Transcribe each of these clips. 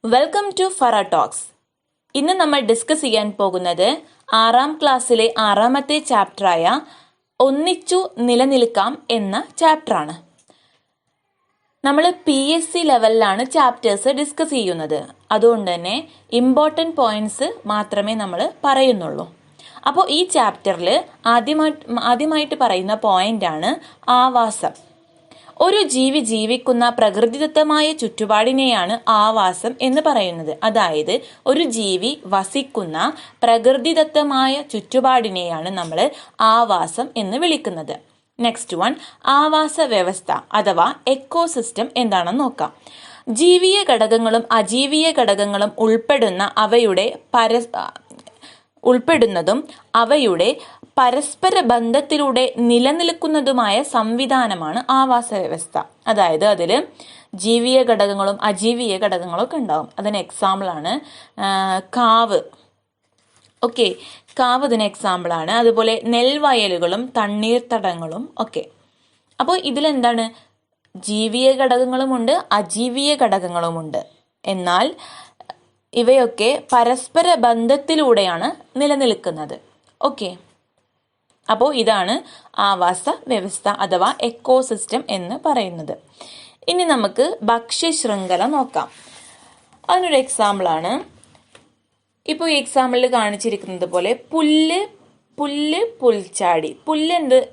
Welcome to Farah talks. ഇന്ന് നമ്മൾ discuss ചെയ്യാൻ പോകുന്നത് 6ാം ക്ലാസ്സിലെ 6ാമത്തെ ചാപ്റ്ററായ ഒന്നിച്ചു നിലനിൽക്കാം എന്ന ചാപ്റ്ററാണ്. നമ്മൾ PSC ലെവലിലാണ് ചാപ്റ്റേഴ്സ് ഡിസ്കസ് ചെയ്യുന്നത്. അതുകൊണ്ട് തന്നെ ഇമ്പോർട്ടൻറ്റ് പോയിന്റ്സ് മാത്രമേ നമ്മൾ പറയുന്നുള്ളൂ. അപ്പോൾ ഈ ചാപ്റ്ററിൽ ആദ്യമായിട്ട് പറയുന്ന പോയിന്റാണ് ആവാസം. ഒരു ജീവി ജീവിക്കുന്ന പ്രകൃതിദത്തമായ ചുറ്റുപാടിനെയാണ് ആവാസം എന്ന് പറയുന്നത്. അതായത് ഒരു ജീവി വസിക്കുന്ന പ്രകൃതിദത്തമായ ചുറ്റുപാടിനെയാണ് നമ്മൾ ആവാസം എന്ന് വിളിക്കുന്നത്. നെക്സ്റ്റ് വൺ, ആവാസ വ്യവസ്ഥ അഥവാ എക്കോസിസ്റ്റം എന്താണെന്ന് നോക്കാം. ജീവിയ ഘടകങ്ങളും അജീവീയ ഘടകങ്ങളും ഉൾപ്പെടുന്നതും അവയുടെ പരസ്പര ബന്ധത്തിലൂടെ നിലനിൽക്കുന്നതുമായ സംവിധാനമാണ് ആവാസ വ്യവസ്ഥ. അതായത് അതിൽ ജീവിയ ഘടകങ്ങളും അജീവീയ ഘടകങ്ങളും ഒക്കെ ഉണ്ടാവും. അതിന് എക്സാമ്പിളാണ് കാവ്. കാവ് ഇതിന് എക്സാമ്പിളാണ്. അതുപോലെ നെൽവയലുകളും തണ്ണീർത്തടങ്ങളും ഒക്കെ. അപ്പോൾ ഇതിലെന്താണ്, ജീവിയ ഘടകങ്ങളുമുണ്ട് അജീവീയ ഘടകങ്ങളുമുണ്ട്. എന്നാൽ ഇവയൊക്കെ പരസ്പര ബന്ധത്തിലൂടെയാണ് നിലനിൽക്കുന്നത്. അപ്പോൾ ഇതാണ് ആവാസ വ്യവസ്ഥ അഥവാ എക്കോസിസ്റ്റം എന്ന് പറയുന്നത്. ഇനി നമുക്ക് ഭക്ഷ്യശൃംഖല നോക്കാം. അതിനൊരു എക്സാമ്പിളാണ് ഇപ്പോൾ ഈ എക്സാമ്പിളിൽ കാണിച്ചിരിക്കുന്നത് പോലെ പുൽച്ചാടി.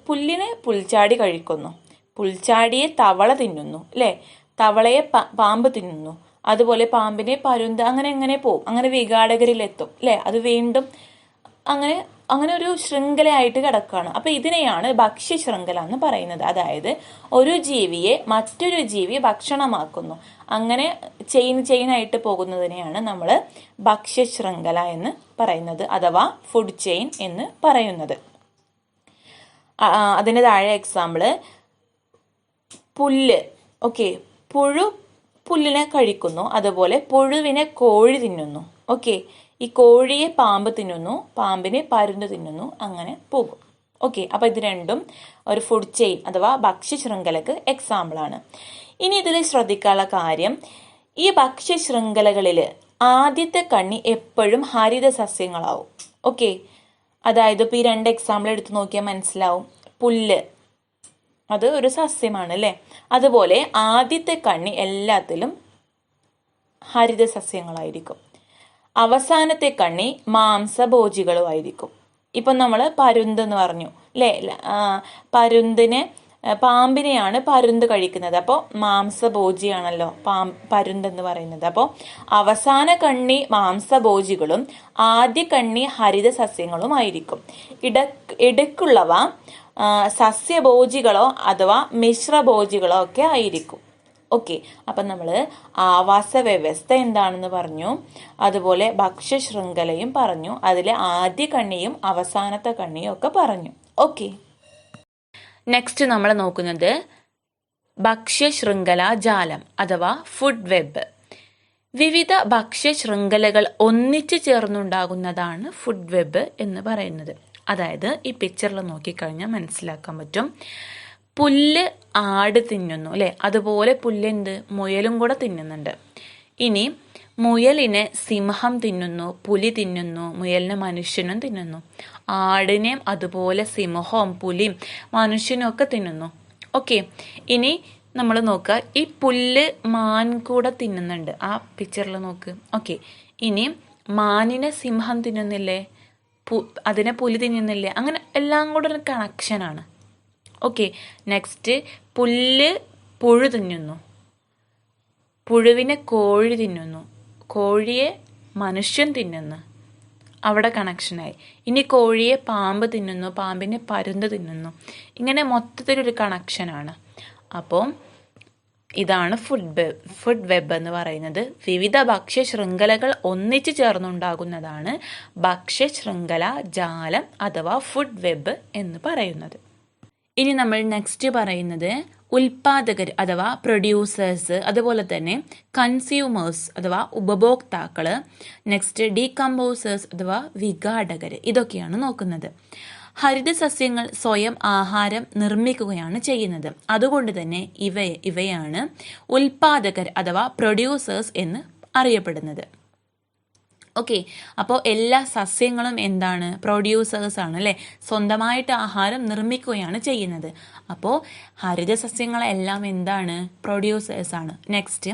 പുല്ലിനെ പുൽച്ചാടി കഴിക്കുന്നു. പുൽച്ചാടിയെ തവള തിന്നുന്നു, അല്ലേ? തവളയെ പാമ്പ് തിന്നുന്നു. അതുപോലെ പാമ്പിനെ പരുന്ത്, അങ്ങനെ പോവും. അങ്ങനെ വിഘാടകരിലെത്തും, അല്ലേ? അത് വീണ്ടും അങ്ങനെ ഒരു ശൃംഖലയായിട്ട് കിടക്കുകയാണ്. അപ്പൊ ഇതിനെയാണ് ഭക്ഷ്യശൃംഖല എന്ന് പറയുന്നത്. അതായത് ഒരു ജീവിയെ മറ്റൊരു ജീവി ഭക്ഷണമാക്കുന്നു. അങ്ങനെ ചെയിനായിട്ട് പോകുന്നതിനെയാണ് നമ്മൾ ഭക്ഷ്യശൃംഖല എന്ന് പറയുന്നത്, അഥവാ ഫുഡ് ചെയിൻ എന്ന് പറയുന്നത്. അതിന് താഴെ എക്സാമ്പിള് പുല്ല്. പുല്ലിനെ കഴിക്കുന്നു. അതുപോലെ പുഴുവിനെ കോഴി തിന്നുന്നു. ഈ കോഴിയെ പാമ്പ് തിന്നുന്നു, പാമ്പിനെ പരുന്ത് തിന്നുന്നു, അങ്ങനെ പോകും. അപ്പൊ ഇത് രണ്ടും ഒരു ഫുഡ് ചെയിൻ അഥവാ ഭക്ഷ്യശൃംഖലക്ക് എക്സാമ്പിളാണ്. ഇനി ഇതിൽ ശ്രദ്ധിക്കാനുള്ള കാര്യം, ഈ ഭക്ഷ്യശൃംഖലകളിൽ ആദ്യത്തെ കണ്ണി എപ്പോഴും ഹരിത സസ്യങ്ങളാവും. അതായത് ഇപ്പൊ ഈ രണ്ട് എക്സാമ്പിൾ എടുത്ത് നോക്കിയാൽ മനസ്സിലാവും. പുല്ല് അത് ഒരു സസ്യമാണ്, അല്ലേ? അതുപോലെ ആദ്യത്തെ കണ്ണി എല്ലാത്തിലും ഹരിത സസ്യങ്ങളായിരിക്കും. അവസാനത്തെ കണ്ണി മാംസഭോജികളുമായിരിക്കും. ഇപ്പൊ നമ്മൾ പരുന്ത് എന്ന് പറഞ്ഞു, അല്ലേ? പാമ്പിനെയാണ് പരുന്ത് കഴിക്കുന്നത്. അപ്പോൾ മാംസഭോജിയാണല്ലോ പരുന്ത് എന്ന് പറയുന്നത്. അപ്പോൾ അവസാന കണ്ണി മാംസഭോജികളും ആദ്യ കണ്ണി ഹരിത സസ്യങ്ങളും ആയിരിക്കും. ഇടയ്ക്കുള്ളവ സസ്യഭോജികളോ അഥവാ മിശ്രഭോജികളോ ഒക്കെ ആയിരിക്കും. അപ്പൊ നമ്മൾ ആവാസ വ്യവസ്ഥ എന്താണെന്ന് പറഞ്ഞു, അതുപോലെ ഭക്ഷ്യശൃംഖലയും പറഞ്ഞു, അതിലെ ആദ്യ കണ്ണിയും അവസാനത്തെ കണ്ണിയും ഒക്കെ പറഞ്ഞു. നെക്സ്റ്റ് നമ്മൾ നോക്കുന്നത് ഭക്ഷ്യശൃംഖല ജാലം അഥവാ ഫുഡ് വെബ്. വിവിധ ഭക്ഷ്യശൃംഖലകൾ ഒന്നിച്ചു ചേർന്നുണ്ടാകുന്നതാണ് ഫുഡ് വെബ് എന്ന് പറയുന്നത്. അതായത് ഈ പിക്ചറിൽ നോക്കിക്കഴിഞ്ഞാൽ മനസ്സിലാക്കാൻ പറ്റും. പുല്ല് ആട് തിന്നുന്നു, അല്ലെ? അതുപോലെ പുല്ലെന്ത് മുയലും കൂടെ തിന്നുന്നുണ്ട്. ഇനി മുയലിനെ സിംഹം തിന്നുന്നു, പുലി തിന്നുന്നു, മുയലിനെ മനുഷ്യനും തിന്നുന്നു. ആടിനെ അതുപോലെ സിംഹവും പുലിയും മനുഷ്യനും ഒക്കെ തിന്നുന്നു. ഇനി നമ്മൾ നോക്കുക, ഈ പുല്ല് മാൻ കൂടെ തിന്നുന്നുണ്ട്. ആ പിക്ചറിൽ നോക്ക്. ഇനി മാനിനെ സിംഹം തിന്നുന്നില്ലേ? അതിനെ പുലി തിന്നുന്നില്ലേ? അങ്ങനെ എല്ലാം കൂടെ ഒരു കണക്ഷനാണ്. നെക്സ്റ്റ്, പുല്ല് പുഴു തിന്നുന്നു, പുഴുവിനെ കോഴി തിന്നുന്നു, കോഴിയെ മനുഷ്യൻ തിന്നുന്നു, അവിടെ കണക്ഷനായി. ഇനി കോഴിയെ പാമ്പ് തിന്നുന്നു, പാമ്പിനെ പരുന്ത് തിന്നുന്നു. ഇങ്ങനെ മൊത്തത്തിലൊരു കണക്ഷനാണ്. അപ്പോൾ ഇതാണ് ഫുഡ് വെബ് എന്ന് പറയുന്നത്. വിവിധ ഭക്ഷ്യശൃംഖലകൾ ഒന്നിച്ചു ചേർന്നുണ്ടാകുന്നതാണ് ഭക്ഷ്യശൃംഖല ജാലം അഥവാ ഫുഡ് വെബ് എന്ന് പറയുന്നത്. ഇനി നമ്മൾ നെക്സ്റ്റ് പറയുന്നത് ഉൽപാദകർ അഥവാ പ്രൊഡ്യൂസേഴ്സ്, അതുപോലെ തന്നെ കൺസ്യൂമേഴ്സ് അഥവാ ഉപഭോക്താക്കള്, നെക്സ്റ്റ് ഡീകമ്പോസേഴ്സ് അഥവാ വിഘാടകർ. ഇതൊക്കെയാണ് നോക്കുന്നത്. ഹരിതസസ്യങ്ങൾ സ്വയം ആഹാരം നിർമ്മിക്കുകയാണ് ചെയ്യുന്നത്. അതുകൊണ്ട് തന്നെ ഇവയാണ് ഉൽപാദകർ അഥവാ പ്രൊഡ്യൂസേഴ്സ് എന്ന് അറിയപ്പെടുന്നത്. ഓക്കെ, അപ്പോൾ എല്ലാ സസ്യങ്ങളും എന്താണ്? പ്രൊഡ്യൂസേഴ്സ് ആണ് അല്ലേ, സ്വന്തമായിട്ട് ആഹാരം നിർമ്മിക്കുകയാണ് ചെയ്യുന്നത്. അപ്പോൾ ഹരിത സസ്യങ്ങളെല്ലാം എന്താണ്? പ്രൊഡ്യൂസേഴ്സ് ആണ്. നെക്സ്റ്റ്,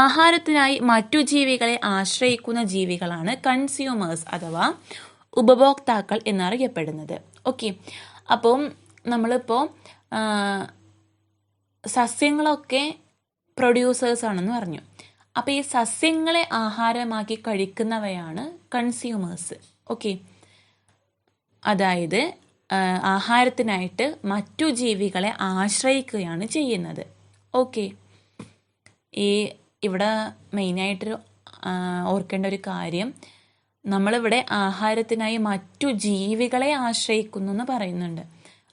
ആഹാരത്തിനായി മറ്റു ജീവികളെ ആശ്രയിക്കുന്ന ജീവികളാണ് കൺസ്യൂമേഴ്സ് അഥവാ ഉപഭോക്താക്കൾ എന്നറിയപ്പെടുന്നത്. ഓക്കെ, അപ്പം നമ്മളിപ്പോൾ സസ്യങ്ങളൊക്കെ പ്രൊഡ്യൂസേഴ്സ് ആണെന്ന് പറഞ്ഞു. അപ്പോൾ ഈ സസ്യങ്ങളെ ആഹാരമാക്കി കഴിക്കുന്നവയാണ് കൺസ്യൂമേഴ്സ്. ഓക്കെ, അതായത് ആഹാരത്തിനായിട്ട് മറ്റു ജീവികളെ ആശ്രയിക്കുകയാണ് ചെയ്യുന്നത്. ഓക്കെ, ഇവിടെ മെയിനായിട്ട് ഓർക്കേണ്ട ഒരു കാര്യം, നമ്മളിവിടെ ആഹാരത്തിനായി മറ്റു ജീവികളെ ആശ്രയിക്കുന്നു എന്ന് പറയുന്നുണ്ട്.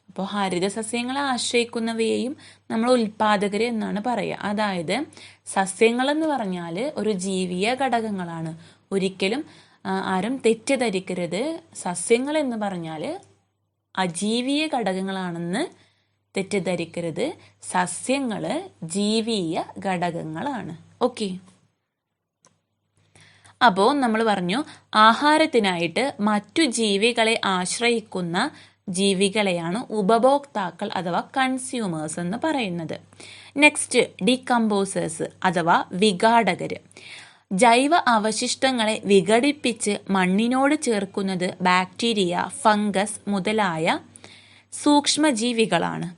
അപ്പോൾ ഹരിത സസ്യങ്ങളെ ആശ്രയിക്കുന്നവയെയും നമ്മൾ ഉൽപാദകർ എന്നാണ് പറയുക. അതായത് സസ്യങ്ങളെന്ന് പറഞ്ഞാൽ ഒരു ജീവിയ ഘടകങ്ങളാണ്. ഒരിക്കലും ആരും തെറ്റിദ്ധരിക്കരുത്. സസ്യങ്ങൾ എന്ന് പറഞ്ഞാൽ അജീവീയ ഘടകങ്ങളാണെന്ന് തെറ്റിദ്ധരിക്കരുത്. സസ്യങ്ങൾ ജീവിയ ഘടകങ്ങളാണ്. ഓക്കെ, അപ്പോൾ നമ്മൾ പറഞ്ഞു ആഹാരത്തിനായിട്ട് മറ്റു ജീവികളെ ആശ്രയിക്കുന്ന ജീവികളെയാണ് ഉപഭോക്താക്കൾ അഥവാ കൺസ്യൂമേഴ്സ് എന്ന് പറയുന്നത്. നെക്സ്റ്റ്, ഡീകമ്പോസേഴ്സ് അഥവാ വിഘാടകർ. ജൈവ അവശിഷ്ടങ്ങളെ വിഘടിപ്പിച്ച് മണ്ണിനോട് ചേർക്കുന്നത് ബാക്ടീരിയ, ഫംഗസ് മുതലായ സൂക്ഷ്മജീവികളാണ്.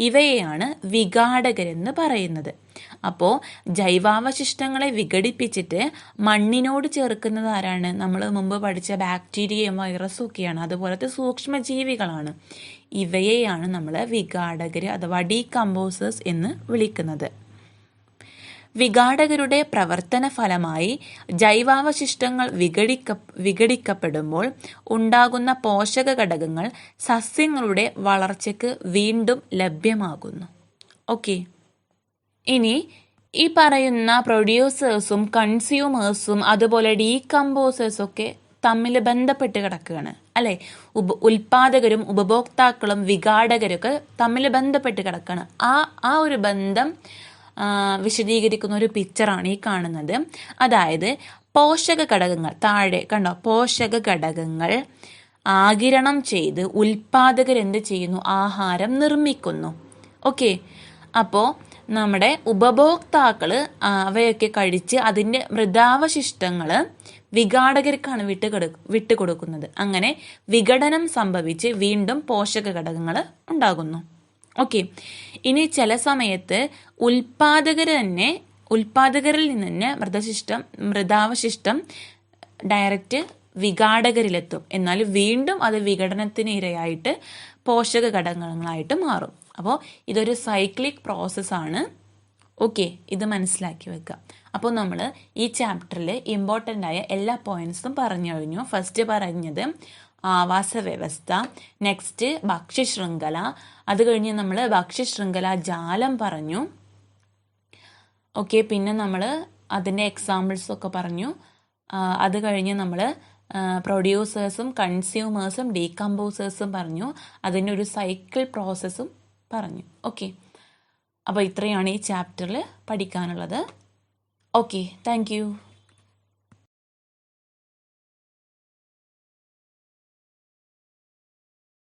ഇവയെയാണ് വിഘാടകരെന്ന് പറയുന്നത്. അപ്പോൾ ജൈവാവശിഷ്ടങ്ങളെ വിഘടിപ്പിച്ചിട്ട് മണ്ണിനോട് ചേർക്കുന്നത് ആരാണ്? നമ്മൾ മുമ്പ് പഠിച്ച ബാക്ടീരിയയും വൈറസും ഒക്കെയാണ്. അതുപോലത്തെ സൂക്ഷ്മജീവികളാണ്. ഇവയെയാണ് നമ്മൾ വിഘാടകർ അഥവാ ഡീകമ്പോസേഴ്സ് എന്ന് വിളിക്കുന്നത്. വിഘാടകരുടെ പ്രവർത്തന ഫലമായി ജൈവാവശിഷ്ടങ്ങൾ വിഘടിക്കപ്പെടുമ്പോൾ ഉണ്ടാകുന്ന പോഷക ഘടകങ്ങൾ സസ്യങ്ങളുടെ വളർച്ചയ്ക്ക് വീണ്ടും ലഭ്യമാകുന്നു. ഓക്കെ, ഇനി ഈ പറയുന്ന പ്രൊഡ്യൂസേഴ്സും കൺസ്യൂമേഴ്സും അതുപോലെ ഡീകമ്പോസേഴ്സും ഒക്കെ തമ്മിൽ ബന്ധപ്പെട്ട് കിടക്കുകയാണ് അല്ലേ. ഉൽപാദകരും ഉപഭോക്താക്കളും വിഘാടകരൊക്കെ തമ്മിൽ ബന്ധപ്പെട്ട് കിടക്കുകയാണ്. ആ ഒരു ബന്ധം വിശദീകരിക്കുന്ന ഒരു പിക്ചറാണ് ഈ കാണുന്നത്. അതായത് പോഷക ഘടകങ്ങൾ താഴെ കണ്ടോ, പോഷക ഘടകങ്ങൾ ആഗിരണം ചെയ്ത് ഉൽപാദകർ എന്ത് ചെയ്യുന്നു? ആഹാരം നിർമ്മിക്കുന്നു. ഓക്കെ, അപ്പോൾ നമ്മുടെ ഉപഭോക്താക്കൾ അവയൊക്കെ കഴിച്ച് അതിൻ്റെ മൃതാവശിഷ്ടങ്ങൾ വിഘാടകർക്കാണ് വിട്ടുകൊടുക്കുന്നത്. അങ്ങനെ വിഘടനം സംഭവിച്ച് വീണ്ടും പോഷക ഘടകങ്ങൾ ഉണ്ടാകുന്നു. ഓക്കെ, ഇനി ചില സമയത്ത് ഉൽപാദകരിൽ നിന്ന് തന്നെ മൃതാവശിഷ്ടം ഡയറക്റ്റ് വിഘാടകരിലെത്തും. എന്നാൽ വീണ്ടും അത് വിഘടനത്തിന് ഇരയായിട്ട് പോഷക ഘടകങ്ങളായിട്ട് മാറും. അപ്പോൾ ഇതൊരു സൈക്ലിക് പ്രോസസ്സാണ്. ഓക്കെ, ഇത് മനസ്സിലാക്കി വെക്കുക. അപ്പോൾ നമ്മൾ ഈ ചാപ്റ്ററിൽ ഇമ്പോർട്ടൻ്റ് ആയ എല്ലാ പോയിന്റ്സും പറഞ്ഞു കഴിഞ്ഞു. ഫസ്റ്റ് പറഞ്ഞത് ആവാസ വ്യവസ്ഥ, നെക്സ്റ്റ് ഭക്ഷ്യശൃംഖല, അത് കഴിഞ്ഞ് നമ്മൾ ഭക്ഷ്യശൃംഖല ജാലം പറഞ്ഞു. ഓക്കെ, പിന്നെ നമ്മൾ അതിൻ്റെ എക്സാമ്പിൾസൊക്കെ പറഞ്ഞു. അത് കഴിഞ്ഞ് നമ്മൾ പ്രൊഡ്യൂസേഴ്സും കൺസ്യൂമേഴ്സും ഡീകമ്പോസേഴ്സും പറഞ്ഞു. അതിൻ്റെ ഒരു സൈക്കിൾ പ്രോസസ്സും പറഞ്ഞു. ഓക്കെ, അപ്പോൾ ഇത്രയാണ് ഈ ചാപ്റ്ററിൽ പഠിക്കാനുള്ളത്. Okay, thank you.